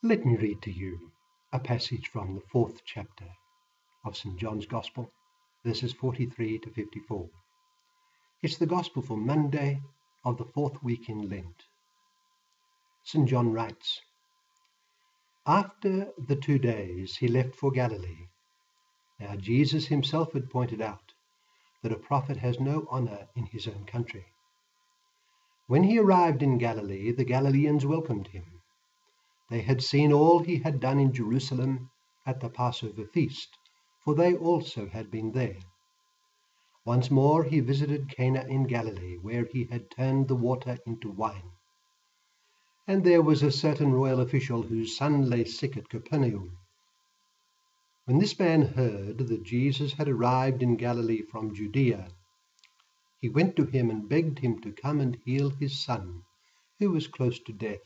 Let me read to you a passage from the 4th chapter of St. John's Gospel, verses 43 to 54. It's the Gospel for Monday of the 4th week in Lent. St. John writes, "After the 2 days he left for Galilee. Now Jesus himself had pointed out that a prophet has no honor in his own country. When he arrived in Galilee, the Galileans welcomed him. They had seen all he had done in Jerusalem at the Passover feast, for they also had been there. Once more he visited Cana in Galilee, where he had turned the water into wine. And there was a certain royal official whose son lay sick at Capernaum. When this man heard that Jesus had arrived in Galilee from Judea, he went to him and begged him to come and heal his son, who was close to death.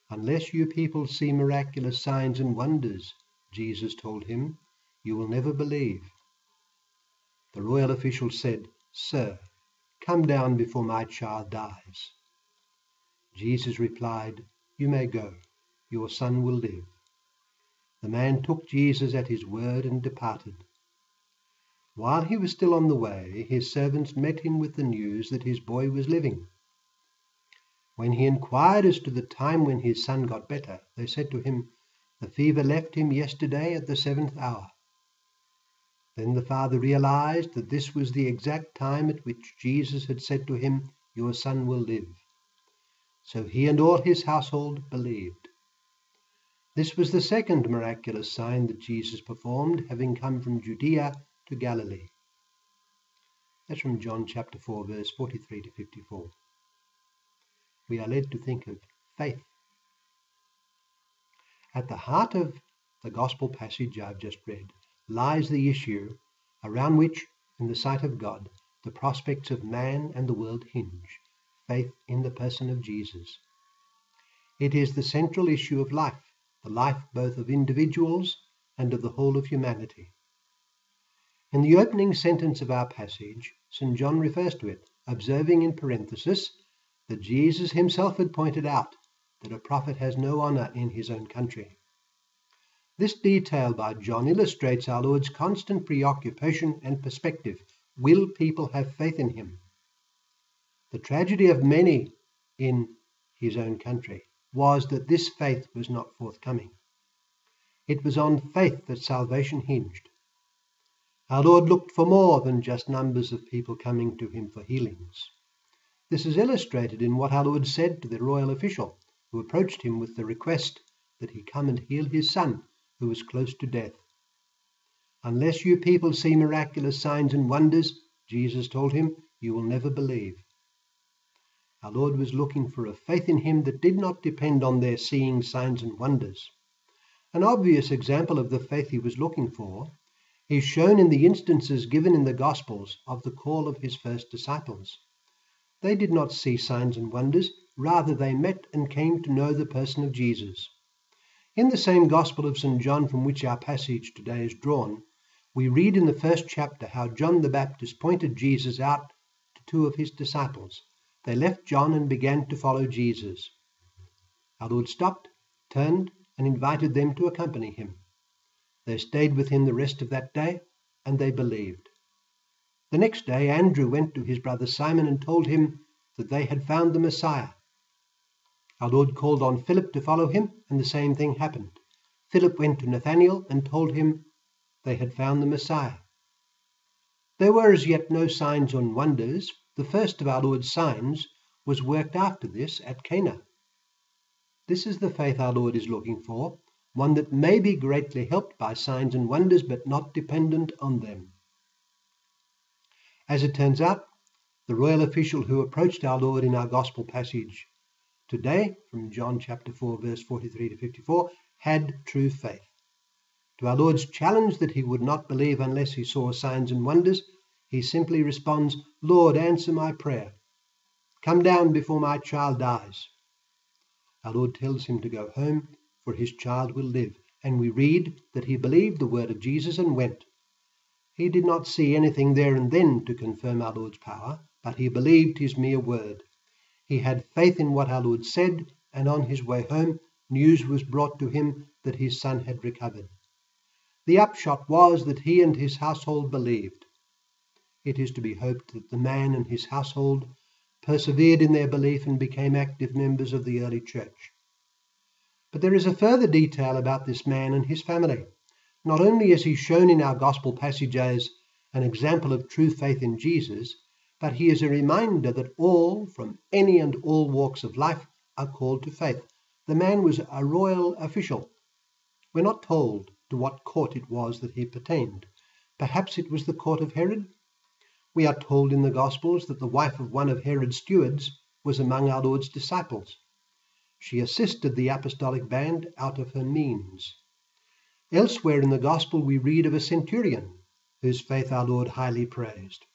'Unless you people see miraculous signs and wonders,' Jesus told him, 'you will never believe.' The royal official said, 'Sir, come down before my child dies.' Jesus replied, 'You may go. Your son will live.' The man took Jesus at his word and departed. While he was still on the way, his servants met him with the news that his boy was living. When he inquired as to the time when his son got better, they said to him, 'The fever left him yesterday at the 7th hour.' Then the father realized that this was the exact time at which Jesus had said to him, 'Your son will live.' So he and all his household believed. This was the second miraculous sign that Jesus performed, having come from Judea to Galilee." That's from John chapter 4, verse 43 to 54. We are led to think of faith. At the heart of the gospel passage I've just read lies the issue around which, in the sight of God, the prospects of man and the world hinge: faith in the person of Jesus. It is the central issue of life, the life both of individuals and of the whole of humanity. In the opening sentence of our passage, St. John refers to it, observing in parenthesis that Jesus himself had pointed out that a prophet has no honor in his own country. This detail by John illustrates our Lord's constant preoccupation and perspective. Will people have faith in him? The tragedy of many in his own country was that this faith was not forthcoming. It was on faith that salvation hinged. Our Lord looked for more than just numbers of people coming to him for healings. This is illustrated in what our Lord said to the royal official who approached him with the request that he come and heal his son, who was close to death. "Unless you people see miraculous signs and wonders," Jesus told him, "you will never believe." Our Lord was looking for a faith in him that did not depend on their seeing signs and wonders. An obvious example of the faith he was looking for is shown in the instances given in the Gospels of the call of his first disciples. They did not see signs and wonders, rather they met and came to know the person of Jesus. In the same Gospel of St. John from which our passage today is drawn, we read in the 1st chapter how John the Baptist pointed Jesus out to 2 of his disciples. They left John and began to follow Jesus. Our Lord stopped, turned, and invited them to accompany him. They stayed with him the rest of that day, and they believed. The next day, Andrew went to his brother Simon and told him that they had found the Messiah. Our Lord called on Philip to follow him, and the same thing happened. Philip went to Nathanael and told him they had found the Messiah. There were as yet no signs and wonders. The first of our Lord's signs was worked after this at Cana. This is the faith our Lord is looking for, one that may be greatly helped by signs and wonders, but not dependent on them. As it turns out, the royal official who approached our Lord in our gospel passage today, from John chapter 4, verse 43 to 54, had true faith. To our Lord's challenge that he would not believe unless he saw signs and wonders, he simply responds, "Lord, answer my prayer. Come down before my child dies." Our Lord tells him to go home, for his child will live, and we read that he believed the word of Jesus and went. He did not see anything there and then to confirm our Lord's power, but he believed his mere word. He had faith in what our Lord said, and on his way home, news was brought to him that his son had recovered. The upshot was that he and his household believed. It is to be hoped that the man and his household persevered in their belief and became active members of the early church. But there is a further detail about this man and his family. Not only is he shown in our gospel passage as an example of true faith in Jesus, but he is a reminder that all, from any and all walks of life, are called to faith. The man was a royal official. We're not told to what court it was that he pertained. Perhaps it was the court of Herod. We are told in the Gospels that the wife of one of Herod's stewards was among our Lord's disciples. She assisted the apostolic band out of her means. Elsewhere in the Gospel we read of a centurion whose faith our Lord highly praised.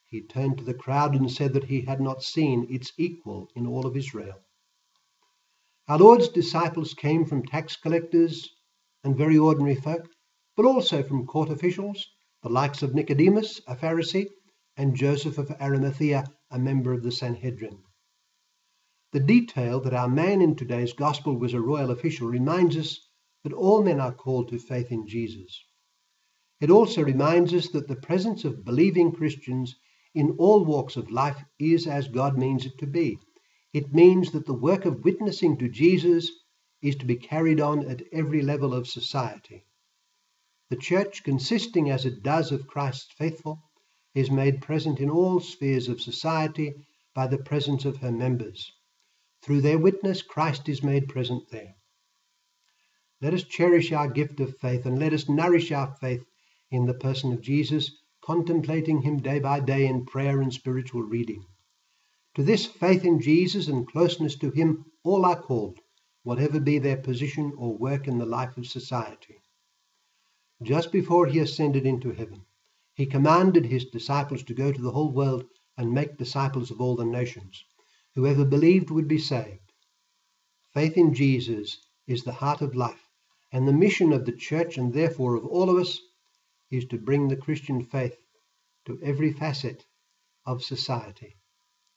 He turned to the crowd and said that he had not seen its equal in all of Israel. Our Lord's disciples came from tax collectors and very ordinary folk, but also from court officials, the likes of Nicodemus, a Pharisee, and Joseph of Arimathea, a member of the Sanhedrin. The detail that our man in today's gospel was a royal official reminds us that all men are called to faith in Jesus. It also reminds us that the presence of believing Christians in all walks of life is as God means it to be. It means that the work of witnessing to Jesus is to be carried on at every level of society. The church, consisting as it does of Christ's faithful, is made present in all spheres of society by the presence of her members. Through their witness, Christ is made present there. Let us cherish our gift of faith and let us nourish our faith in the person of Jesus, contemplating him day by day in prayer and spiritual reading. To this faith in Jesus and closeness to him, all are called, whatever be their position or work in the life of society. Just before he ascended into heaven, he commanded his disciples to go to the whole world and make disciples of all the nations. Whoever believed would be saved. Faith in Jesus is the heart of life, and the mission of the church, and therefore of all of us, is to bring the Christian faith to every facet of society.